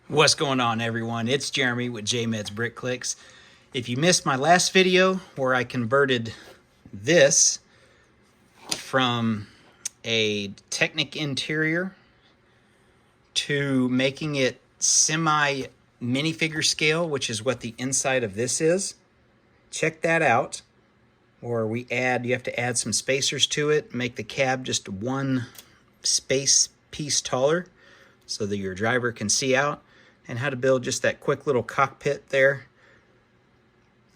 What's going on, everyone? It's Jeremy with JMed's Brick Clicks. If you missed my last video where I converted this from a Technic interior to making it semi minifigure scale, which is what the inside of this is, check that out. Or you have to add some spacers to it, make the cab just one space piece taller so that your driver can see out, and how to build just that quick little cockpit there,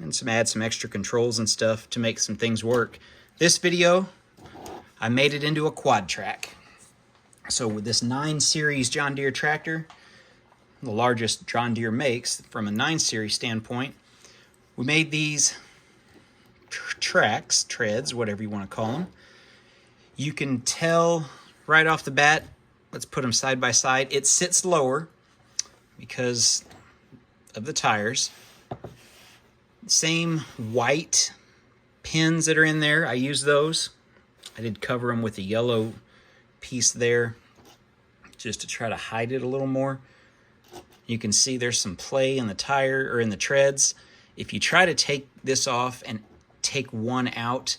and add some extra controls and stuff to make some things work. This video, I made it into a quad track. So with this 9 Series John Deere tractor, the largest John Deere makes from a 9 Series standpoint, we made these treads, whatever you want to call them. You can tell right off the bat, let's put them side by side, it sits lower because of the tires. Same white pins that are in there, I use those. I did cover them with a yellow piece there just to try to hide it a little more. You can see there's some play in the tire or in the treads. If you try to take this off and take one out,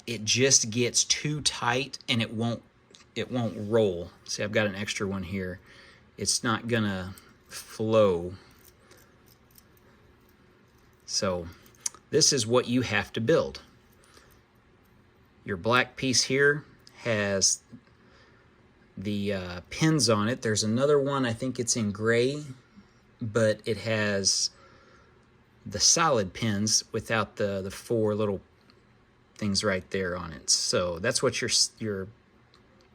it just gets too tight and it won't roll. See, I've got an extra one here. It's not gonna flow. So this is what you have to build. Your black piece here has the pins on it. There's another one, I think it's in gray, but it has the solid pins without the 4 little things right there on it. So that's what your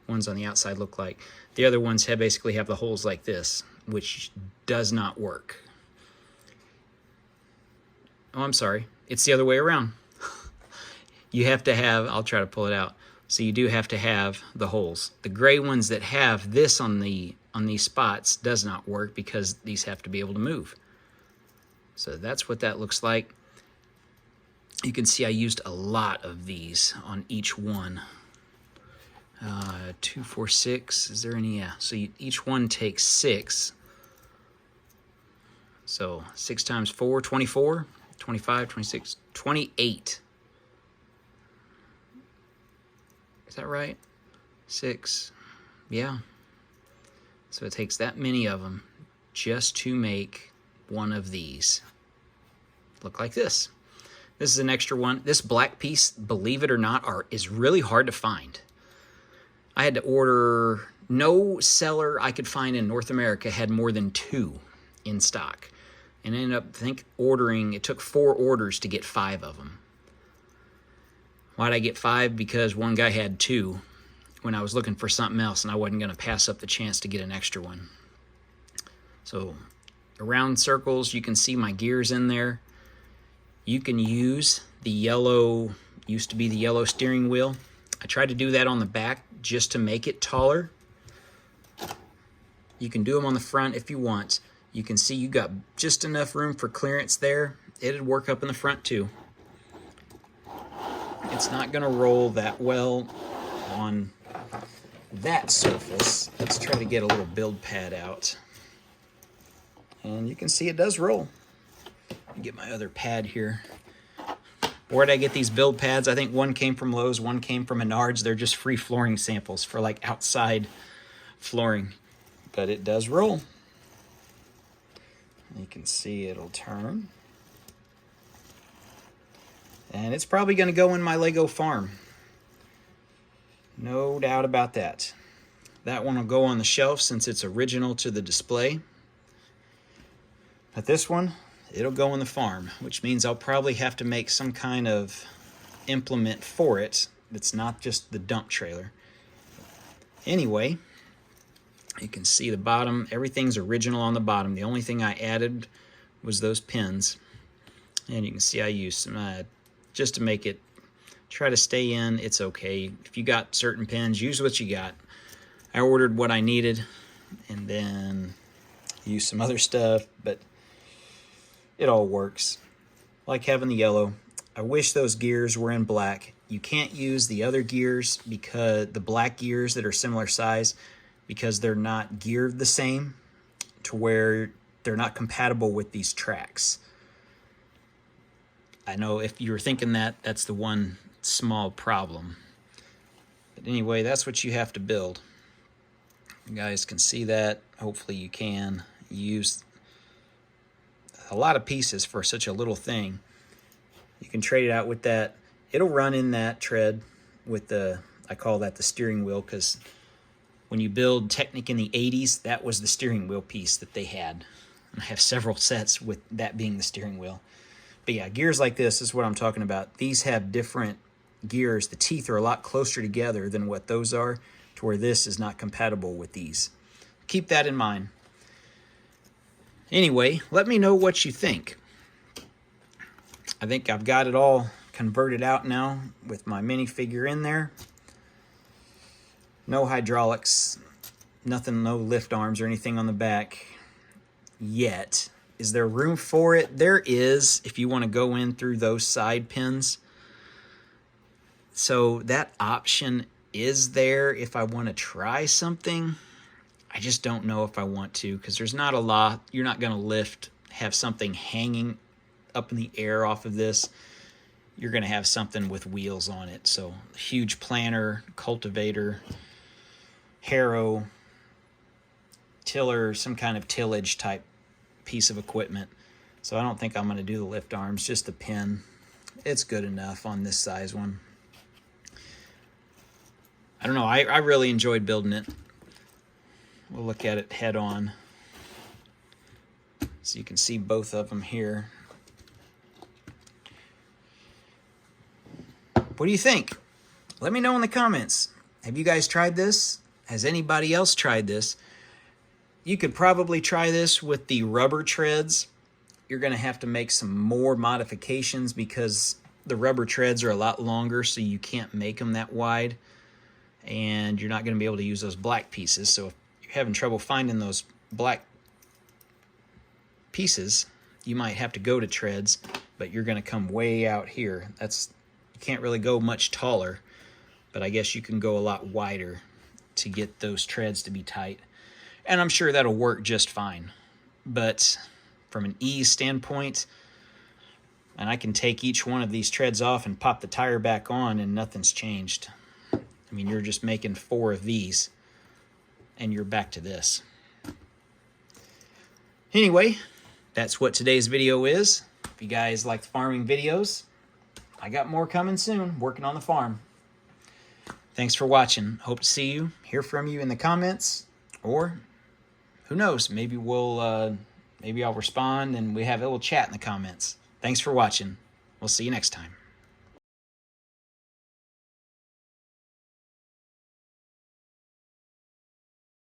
ones on the outside look like. The other ones basically have the holes like this, which does not work. Oh, I'm sorry. It's the other way around. You have to have, I'll try to pull it out. So you do have to have the holes. The gray ones that have this on these spots does not work because these have to be able to move. So that's what that looks like. You can see I used a lot of these on each one. 2, 4, 6. Is there any? Yeah. So each one takes 6. So 6 times 4, 24, 25, 26, 28. Is that right? 6. Yeah. So it takes that many of them just to make one of these look like this. This is an extra one. This black piece, believe it or not, is really hard to find. I had to order, no seller I could find in North America had more than 2 in stock. And I ended up, ordering, it took 4 orders to get 5 of them. Why'd I get 5? Because one guy had 2 when I was looking for something else, and I wasn't going to pass up the chance to get an extra one. So around circles, you can see my gears in there. You can use the yellow, used to be the yellow steering wheel. I tried to do that on the back just to make it taller. You can do them on the front if you want. You can see you got just enough room for clearance there. It'd work up in the front too. It's not gonna roll that well on that surface. Let's try to get a little build pad out. And you can see it does roll. Get my other pad here. Where did I get these build pads? I think one came from Lowe's, one came from Menards. They're just free flooring samples for like outside flooring. But it does roll. You can see it'll turn. And it's probably going to go in my Lego farm. No doubt about that. That one will go on the shelf since it's original to the display. But this one, it'll go in the farm, which means I'll probably have to make some kind of implement for it that's not just the dump trailer. Anyway, you can see the bottom. Everything's original on the bottom. The only thing I added was those pins. And you can see I used some just to make it try to stay in. It's okay. If you got certain pins, use what you got. I ordered what I needed and then used some other stuff, but it all works. Like having the yellow. I wish those gears were in black. You can't use the other gears, because the black gears that are similar size, because they're not geared the same. to where they're not compatible with these tracks. I know if you were thinking that, that's the one small problem. But anyway, that's what you have to build. You guys can see that. Hopefully you can. Use a lot of pieces for such a little thing. You can trade it out with that. It'll run in that tread with the, I call that the steering wheel, because when you build Technic in the 80s, that was the steering wheel piece that they had. And I have several sets with that being the steering wheel. But yeah, gears like this is what I'm talking about. These have different gears. The teeth are a lot closer together than what those are, to where this is not compatible with these. Keep that in mind. Anyway, let me know what you think. I think I've got it all converted out now with my minifigure in there. No hydraulics, nothing, no lift arms or anything on the back yet. Is there room for it? There is, if you want to go in through those side pins. So that option is there if I want to try something. I just don't know if I want to, because there's not a lot. You're not going to have something hanging up in the air off of this. You're going to have something with wheels on it. So huge planter, cultivator, harrow, tiller, some kind of tillage type piece of equipment. So I don't think I'm going to do the lift arms, just the pin. It's good enough on this size one. I don't know, I really enjoyed building it. We'll look at it head on. So you can see both of them here. What do you think? Let me know in the comments. Have you guys tried this? Has anybody else tried this? You could probably try this with the rubber treads. You're going to have to make some more modifications because the rubber treads are a lot longer, so you can't make them that wide. And you're not going to be able to use those black pieces. So if you're having trouble finding those black pieces, you might have to go to treads, but you're going to come way out here. You can't really go much taller, but I guess you can go a lot wider to get those treads to be tight. And I'm sure that'll work just fine. But from an ease standpoint, and I can take each one of these treads off and pop the tire back on and nothing's changed. I mean, you're just making 4 of these and you're back to this. Anyway, that's what today's video is. If you guys like farming videos, I got more coming soon, working on the farm. Thanks for watching. Hope to see you, hear from you in the comments, or who knows, maybe maybe I'll respond and we have a little chat in the comments. Thanks for watching. We'll see you next time.